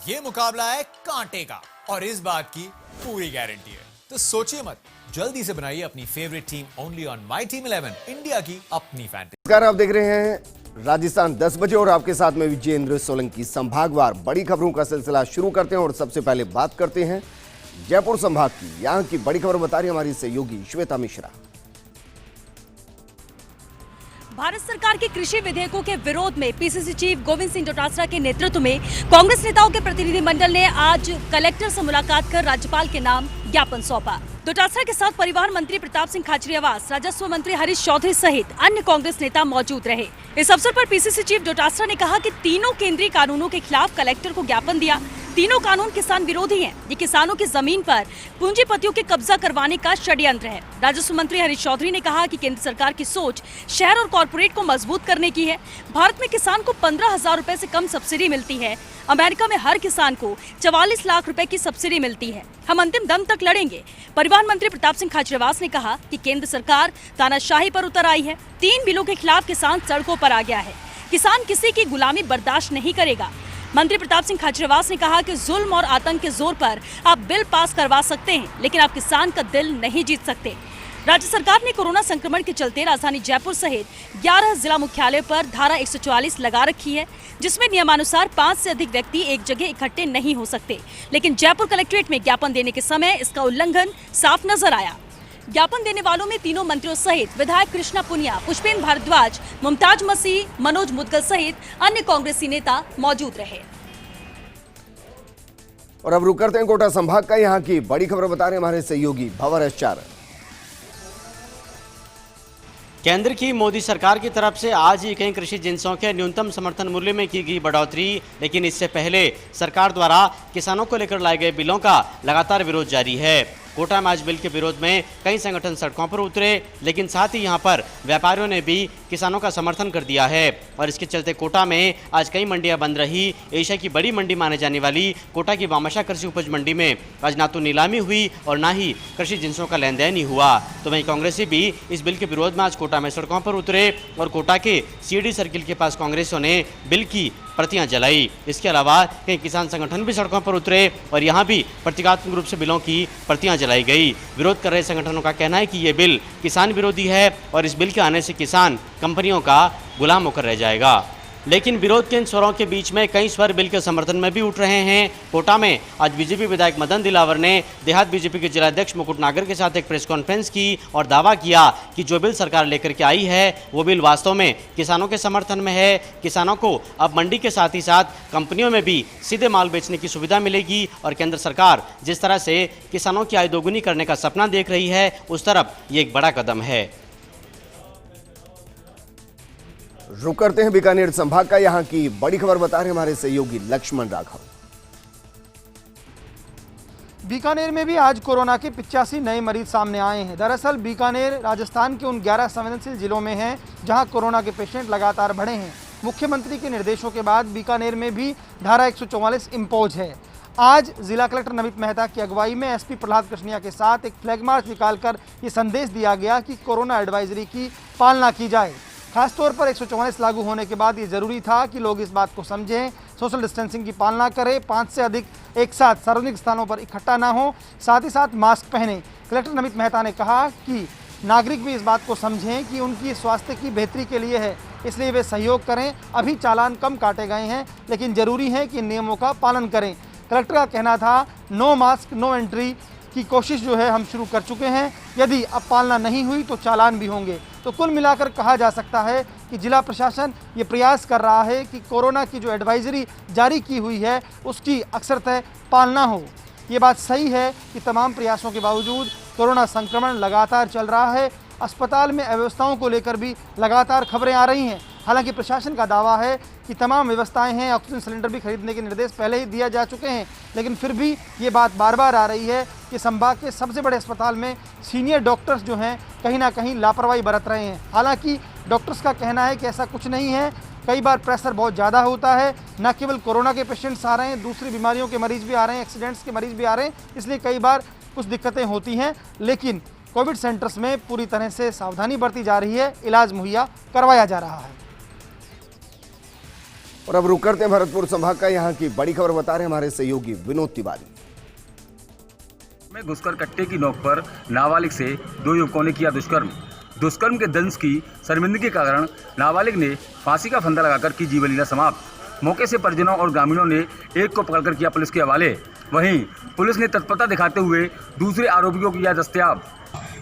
ये मुकाबला है कांटे का और इस बात की पूरी गारंटी है। तो सोचिए मत, जल्दी से बनाइए अपनी favourite team only on my team 11, India की अपनी फैंटेसी। आप देख रहे हैं राजस्थान 10 बजे और आपके साथ में विजेंद्र सोलंकी। संभागवार बड़ी खबरों का सिलसिला शुरू करते हैं और सबसे पहले बात करते हैं जयपुर संभाग की। यहां की बड़ी खबर बता रही हमारी सहयोगी श्वेता मिश्रा। भारत सरकार के कृषि विधेयकों के विरोध में पीसीसी चीफ गोविंद सिंह डोटासरा के नेतृत्व में कांग्रेस नेताओं के प्रतिनिधिमंडल ने आज कलेक्टर से मुलाकात कर राज्यपाल के नाम ज्ञापन सौंपा। डोटासरा के साथ परिवहन मंत्री प्रताप सिंह खाचरियावास, राजस्व मंत्री हरीश चौधरी सहित अन्य कांग्रेस नेता मौजूद रहे। इस अवसर पर पीसीसी चीफ डोटासरा ने कहा कि तीनों केंद्रीय कानूनों के खिलाफ कलेक्टर को ज्ञापन दिया। तीनों कानून किसान विरोधी हैं। ये किसानों की जमीन पर पूंजीपतियों के कब्जा करवाने का षड्यंत्र है। राजस्व मंत्री हरीश चौधरी ने कहा कि केंद्र सरकार की सोच शहर और कॉर्पोरेट को मजबूत करने की है। भारत में किसान को 15,000 रुपए से कम सब्सिडी मिलती है। अमेरिका में हर किसान को 44 लाख रुपए की सब्सिडी मिलती है। हम अंतिम दम तक लड़ेंगे। परिवहन मंत्री प्रताप सिंह खाचरियावास ने कहा कि केंद्र सरकार तानाशाही पर उतर आई है। 3 बिलों के खिलाफ किसान सड़कों पर आ गया है। किसान किसी की गुलामी बर्दाश्त नहीं करेगा। मंत्री प्रताप सिंह खाचरियावास ने कहा कि जुल्म और आतंक के जोर पर आप बिल पास करवा सकते हैं, लेकिन आप किसान का दिल नहीं जीत सकते। राज्य सरकार ने कोरोना संक्रमण के चलते राजधानी जयपुर सहित 11 जिला मुख्यालयों पर धारा 144 लगा रखी है, जिसमें नियमानुसार 5 से अधिक व्यक्ति एक जगह इकट्ठे नहीं हो सकते। लेकिन जयपुर कलेक्ट्रेट में ज्ञापन देने के समय इसका उल्लंघन साफ नजर आया। ज्ञापन देने वालों में तीनों मंत्रियों सहित विधायक कृष्णा पुनिया, पुष्पेंद्र भारद्वाज, मुमताज मसीह, मनोज मुदगल सहित अन्य कांग्रेसी नेता मौजूद रहे। और अब रुक करते हैं कोटा संभाग का। यहां की बड़ी खबर बता रहे हमारे सहयोगी भवर एस-4। केंद्र की मोदी सरकार की तरफ से आज ही कई कृषि जिन्सों के न्यूनतम समर्थन मूल्य में की गई बढ़ोतरी, लेकिन इससे पहले सरकार द्वारा किसानों को लेकर लाए गए बिलों का लगातार विरोध जारी है। कोटा में आज बिल के विरोध में कई संगठन सड़कों पर उतरे, लेकिन साथ ही यहां पर व्यापारियों ने भी किसानों का समर्थन कर दिया है। और इसके चलते कोटा में आज कई मंडियां बंद रही। एशिया की बड़ी मंडी माने जाने वाली कोटा की वामाशा कृषि उपज मंडी में आज ना तो नीलामी हुई और ना ही कृषि जिन्सों का लेन देन ही हुआ। तो वहीं कांग्रेसी भी इस बिल के विरोध में आज कोटा में सड़कों पर उतरे और कोटा के सीडी सर्किल के पास कांग्रेसियों ने बिल की प्रतियां जलाई। इसके अलावा कई किसान संगठन भी सड़कों पर उतरे और यहां भी प्रतीकात्मक रूप से बिलों की प्रतियां जलाई गई। विरोध कर रहे संगठनों का कहना है कि ये बिल किसान विरोधी है और इस बिल के आने से किसान कंपनियों का गुलाम होकर रह जाएगा। लेकिन विरोध के इन स्वरों के बीच में कई स्वर बिल के समर्थन में भी उठ रहे हैं। कोटा में आज बीजेपी विधायक मदन दिलावर ने देहात बीजेपी के जिलाध्यक्ष मुकुट नागर के साथ एक प्रेस कॉन्फ्रेंस की और दावा किया कि जो बिल सरकार लेकर के आई है वो बिल वास्तव में किसानों के समर्थन में है। किसानों को अब मंडी के साथ ही साथ कंपनियों में भी सीधे माल बेचने की सुविधा मिलेगी और केंद्र सरकार जिस तरह से किसानों की आय दोगुनी करने का सपना देख रही है, उस तरफ ये एक बड़ा कदम है। रुक करते हैं बीकानेर संभाग का। यहां की बड़ी खबर बता रहे हमारे सहयोगी लक्ष्मण राघव। बीकानेर में भी आज कोरोना के 85 नए मरीज सामने आए हैं। दरअसल बीकानेर राजस्थान के उन 11 संवेदनशील जिलों में है जहां कोरोना के पेशेंट लगातार बढ़े हैं। मुख्यमंत्री के निर्देशों के बाद बीकानेर में भी धारा 144 इम्पोज है। आज जिला कलेक्टर नमित मेहता की अगुवाई में एसपी प्रहलाद कृष्णिया के साथ एक फ्लैग मार्च निकालकर ये संदेश दिया गया कि कोरोना एडवाइजरी की पालना की जाए। खासतौर पर 144 लागू होने के बाद ये जरूरी था कि लोग इस बात को समझें, सोशल डिस्टेंसिंग की पालना करें, 5 से अधिक एक साथ सार्वजनिक स्थानों पर इकट्ठा ना हो, साथ ही साथ मास्क पहने। कलेक्टर नमित मेहता ने कहा कि नागरिक भी इस बात को समझें कि उनकी स्वास्थ्य की बेहतरी के लिए है, इसलिए वे सहयोग करें। अभी चालान कम काटे गए हैं, लेकिन जरूरी है कि नियमों का पालन करें। कलेक्टर का कहना था नो मास्क नो एंट्री की कोशिश जो है हम शुरू कर चुके हैं। यदि अब पालना नहीं हुई तो चालान भी होंगे। तो कुल मिलाकर कहा जा सकता है कि जिला प्रशासन ये प्रयास कर रहा है कि कोरोना की जो एडवाइजरी जारी की हुई है उसकी अक्सरतः पालना हो। ये बात सही है कि तमाम प्रयासों के बावजूद कोरोना संक्रमण लगातार चल रहा है। अस्पताल में अव्यवस्थाओं को लेकर भी लगातार खबरें आ रही हैं। हालांकि प्रशासन का दावा है कि तमाम व्यवस्थाएं हैं, ऑक्सीजन सिलेंडर भी खरीदने के निर्देश पहले ही दिया जा चुके हैं, लेकिन फिर भी ये बात बार बार आ रही है कि संभाग के सबसे बड़े अस्पताल में सीनियर डॉक्टर्स जो हैं कहीं ना कहीं लापरवाही बरत रहे हैं। हालांकि डॉक्टर्स का कहना है कि ऐसा कुछ नहीं है। कई बार प्रेशर बहुत ज़्यादा होता है, न केवल कोरोना के पेशेंट्स आ रहे हैं, दूसरी बीमारियों के मरीज भी आ रहे हैं, एक्सीडेंट्स के मरीज भी आ रहे हैं, इसलिए कई बार कुछ दिक्कतें होती हैं। लेकिन कोविड सेंटर्स में पूरी तरह से सावधानी बरती जा रही है, इलाज मुहैया करवाया जा रहा है। और अब रुक करते हैं भरतपुर संभाग का, यहाँ की बड़ी खबर बता रहे हैं हमारे सहयोगी विनोद तिवारी। में घुसकर कट्टे की नोक पर नाबालिग से 2 युवकों ने किया दुष्कर्म के दंश की शर्मिंदगी के कारण नाबालिग ने फांसी का फंदा लगाकर की जीवन लीला समाप्त। मौके से परिजनों और ग्रामीणों ने एक को पकड़कर किया पुलिस के हवाले। वहीं पुलिस ने तत्परता दिखाते हुए दूसरे आरोपियों को किया दस्तयाब।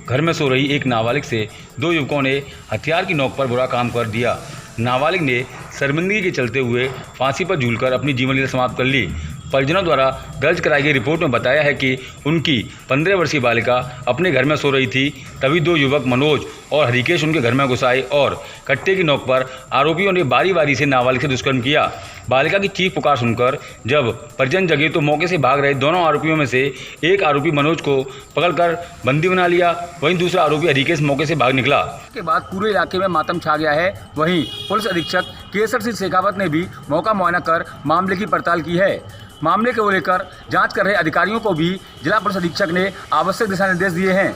घर में सो रही एक नाबालिग से 2 युवकों ने हथियार की नोक पर बुरा काम कर दिया। नाबालिग ने शर्मिंदगी के चलते हुए फांसी पर झूलकर अपनी जीवन लीला समाप्त कर ली। परिजनों द्वारा दर्ज कराई गई रिपोर्ट में बताया है कि उनकी 15 वर्षीय बालिका अपने घर में सो रही थी, तभी 2 युवक मनोज और हरिकेश उनके घर में घुस आए और कट्टे की नोक पर आरोपियों ने बारी बारी से नाबालिग से दुष्कर्म किया। बालिका की चीख पुकार सुनकर जब परिजन जगे तो मौके से भाग रहे दोनों आरोपियों में से एक आरोपी मनोज को पकड़कर बंदी बना लिया, वहीं दूसरा आरोपी हरिकेश मौके से भाग निकला। इसके बाद पूरे इलाके में मातम छा गया है। वहीं पुलिस अधीक्षक केसर सिंह शेखावत ने भी मौका मुआयना कर मामले की पड़ताल की है। मामले को लेकर जांच कर रहे अधिकारियों को भी जिला पुलिस अधीक्षक ने आवश्यक दिशा निर्देश दिए हैं।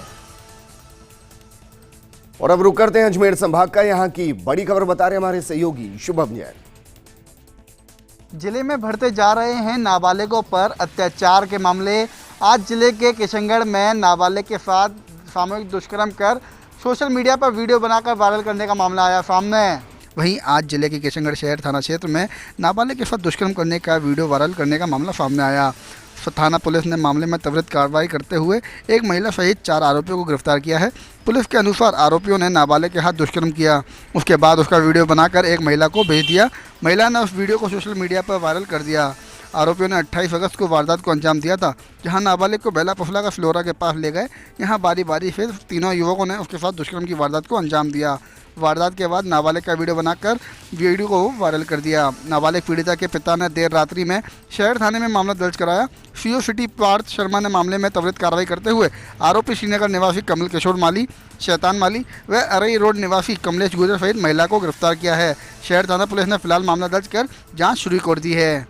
और अब रुक करते हैं अजमेर संभाग का, यहाँ की बड़ी खबर बता रहे हैं हमारे सहयोगी शुभम जैन। जिले में बढ़ते जा रहे हैं नाबालिगों पर अत्याचार के मामले। आज जिले के किशनगढ़ में नाबालिग के साथ सामूहिक दुष्कर्म कर सोशल मीडिया पर वीडियो बनाकर वायरल करने का मामला आया सामने। वहीं आज जिले के किशनगढ़ शहर थाना क्षेत्र में नाबालिग के साथ दुष्कर्म करने का वीडियो वायरल करने का मामला सामने आया। थाना पुलिस ने मामले में त्वरित कार्रवाई करते हुए एक महिला सहित 4 आरोपियों को गिरफ्तार किया है। पुलिस के अनुसार आरोपियों ने नाबालिग के हाथ दुष्कर्म किया, उसके बाद उसका वीडियो बनाकर एक महिला को भेज दिया। महिला ने उस वीडियो को सोशल मीडिया पर वायरल कर दिया। आरोपियों ने 28 अगस्त को वारदात को अंजाम दिया था, जहां नाबालिग को बेला पफला का फ्लोरा के पास ले गए। यहां बारी बारी से तीनों युवकों ने उसके साथ दुष्कर्म की वारदात को अंजाम दिया। वारदात के बाद नाबालिग का वीडियो को वायरल कर दिया। नाबालिग पीड़िता के पिता ने देर रात्रि में शहर थाने में मामला दर्ज कराया। सीओ सिटी पार्थ शर्मा ने मामले में त्वरित कार्रवाई करते हुए आरोपी श्रीनगर निवासी कमल किशोर माली, शैतान माली व अरई रोड निवासी कमलेश गुजर सहित महिला को गिरफ्तार किया है। शहर थाना पुलिस ने फिलहाल मामला दर्ज कर जाँच शुरू कर दी है।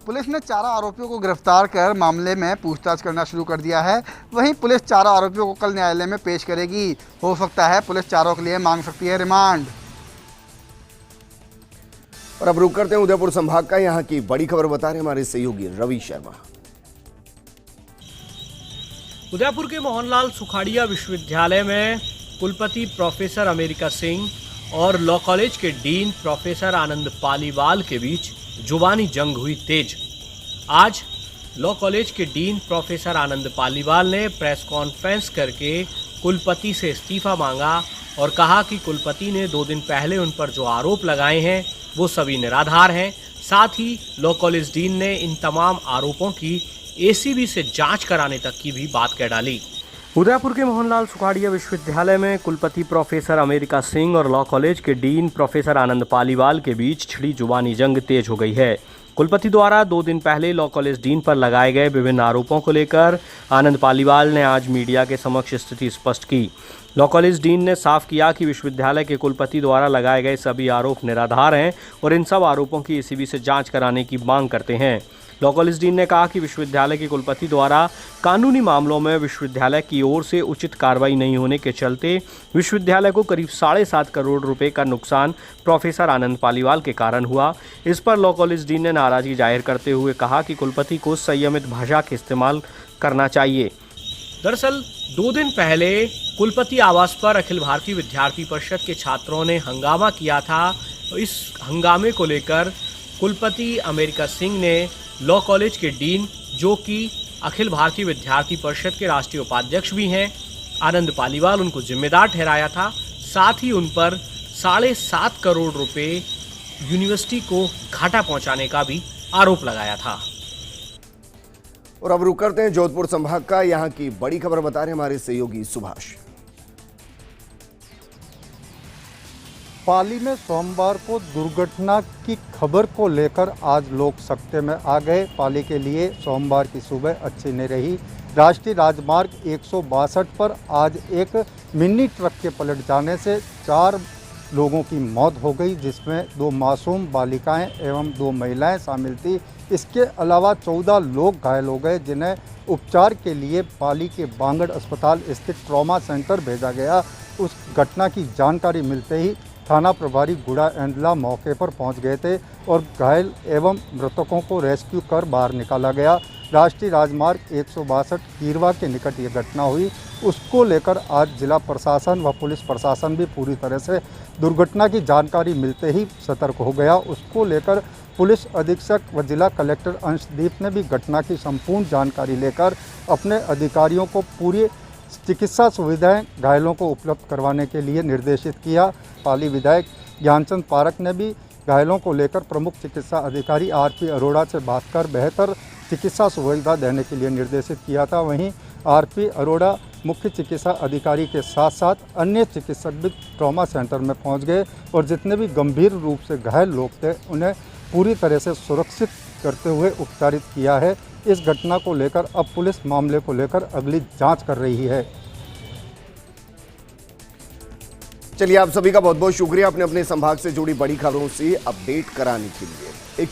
पुलिस ने 4 आरोपियों को गिरफ्तार कर मामले में पूछताछ करना शुरू कर दिया है। वहीं पुलिस 4 आरोपियों को कल न्यायालय में पेश करेगी। हो सकता है पुलिस चारों के लिए मांग सकती है रिमांड। और अब रुक करते हैं उदयपुर संभाग का, यहाँ की बड़ी खबर बता रहे हैं हमारे सहयोगी रवि शर्मा। उदयपुर के मोहनलाल सुखाड़िया विश्वविद्यालय में कुलपति प्रोफेसर अमेरिका सिंह और लॉ कॉलेज के डीन प्रोफेसर आनंद पालीवाल के बीच जुबानी जंग हुई तेज। आज लॉ कॉलेज के डीन प्रोफेसर आनंद पालीवाल ने प्रेस कॉन्फ्रेंस करके कुलपति से इस्तीफा मांगा और कहा कि कुलपति ने 2 दिन पहले उन पर जो आरोप लगाए हैं वो सभी निराधार हैं। साथ ही लॉ कॉलेज डीन ने इन तमाम आरोपों की एसीबी से जांच कराने तक की भी बात कह डाली। उदयपुर के मोहनलाल सुखाड़िया विश्वविद्यालय में कुलपति प्रोफेसर अमेरिका सिंह और लॉ कॉलेज के डीन प्रोफेसर आनंद पालीवाल के बीच छिड़ी जुबानी जंग तेज हो गई है। कुलपति द्वारा 2 दिन पहले लॉ कॉलेज डीन पर लगाए गए विभिन्न आरोपों को लेकर आनंद पालीवाल ने आज मीडिया के समक्ष स्थिति स्पष्ट की। लॉ कॉलेज डीन ने साफ किया कि विश्वविद्यालय के कुलपति द्वारा लगाए गए सभी आरोप निराधार हैं और इन सब आरोपों की एसीबी से जांच कराने की मांग करते हैं। लॉ कॉलेज डीन ने कहा कि विश्वविद्यालय के कुलपति द्वारा कानूनी मामलों में विश्वविद्यालय की ओर से उचित कार्रवाई नहीं होने के चलते विश्वविद्यालय को करीब 7.5 करोड़ रुपए का नुकसान प्रोफेसर आनंद पालीवाल के कारण हुआ। इस पर लॉ कॉलेज डीन ने नाराजगी जाहिर करते हुए कहा कि कुलपति को संयमित भाषा का इस्तेमाल करना चाहिए। दरअसल 2 दिन पहले कुलपति आवास पर अखिल भारतीय विद्यार्थी परिषद के छात्रों ने हंगामा किया था। इस हंगामे को लेकर कुलपति अमेरिका सिंह ने लॉ कॉलेज के डीन, जो कि अखिल भारतीय विद्यार्थी परिषद के राष्ट्रीय उपाध्यक्ष भी हैं, आनंद पालीवाल, उनको जिम्मेदार ठहराया था। साथ ही उन पर 7.5 करोड़ रुपए यूनिवर्सिटी को घाटा पहुंचाने का भी आरोप लगाया था। और अब रुक करते हैं जोधपुर संभाग का, यहाँ की बड़ी खबर बता रहे हैं हमारे सहयोगी सुभाष। पाली में सोमवार को दुर्घटना की खबर को लेकर आज लोग सकते में आ गए। पाली के लिए सोमवार की सुबह अच्छी नहीं रही। राष्ट्रीय राजमार्ग 162 पर आज एक मिनी ट्रक के पलट जाने से 4 लोगों की मौत हो गई, जिसमें 2 मासूम बालिकाएं एवं 2 महिलाएं शामिल थी। इसके अलावा 14 लोग घायल हो गए, जिन्हें उपचार के लिए पाली के बांगड़ अस्पताल स्थित ट्रॉमा सेंटर भेजा गया। उस घटना की जानकारी मिलते ही थाना प्रभारी गुड़ा एंडला मौके पर पहुंच गए थे और घायल एवं मृतकों को रेस्क्यू कर बाहर निकाला गया। राष्ट्रीय राजमार्ग 162 कीरवा के निकट ये घटना हुई। उसको लेकर आज जिला प्रशासन व पुलिस प्रशासन भी पूरी तरह से दुर्घटना की जानकारी मिलते ही सतर्क हो गया। उसको लेकर पुलिस अधीक्षक व जिला कलेक्टर अंशदीप ने भी घटना की संपूर्ण जानकारी लेकर अपने अधिकारियों को पूरी चिकित्सा सुविधाएं घायलों को उपलब्ध करवाने के लिए निर्देशित किया। पाली विधायक ज्ञानचंद पारक ने भी घायलों को लेकर प्रमुख चिकित्सा अधिकारी आरपी अरोड़ा से बात कर बेहतर चिकित्सा सुविधा देने के लिए निर्देशित किया था। वहीं आरपी अरोड़ा मुख्य चिकित्सा अधिकारी के साथ साथ अन्य चिकित्सक भी ट्रॉमा सेंटर में पहुंच गए और जितने भी गंभीर रूप से घायल लोग थे उन्हें पूरी तरह से सुरक्षित करते हुए उपचारित किया है। इस घटना को लेकर अब पुलिस मामले को लेकर अगली जांच कर रही है। चलिए, आप सभी का बहुत बहुत शुक्रिया अपने अपने संभाग से जुड़ी बड़ी खबरों से अपडेट कराने के लिए।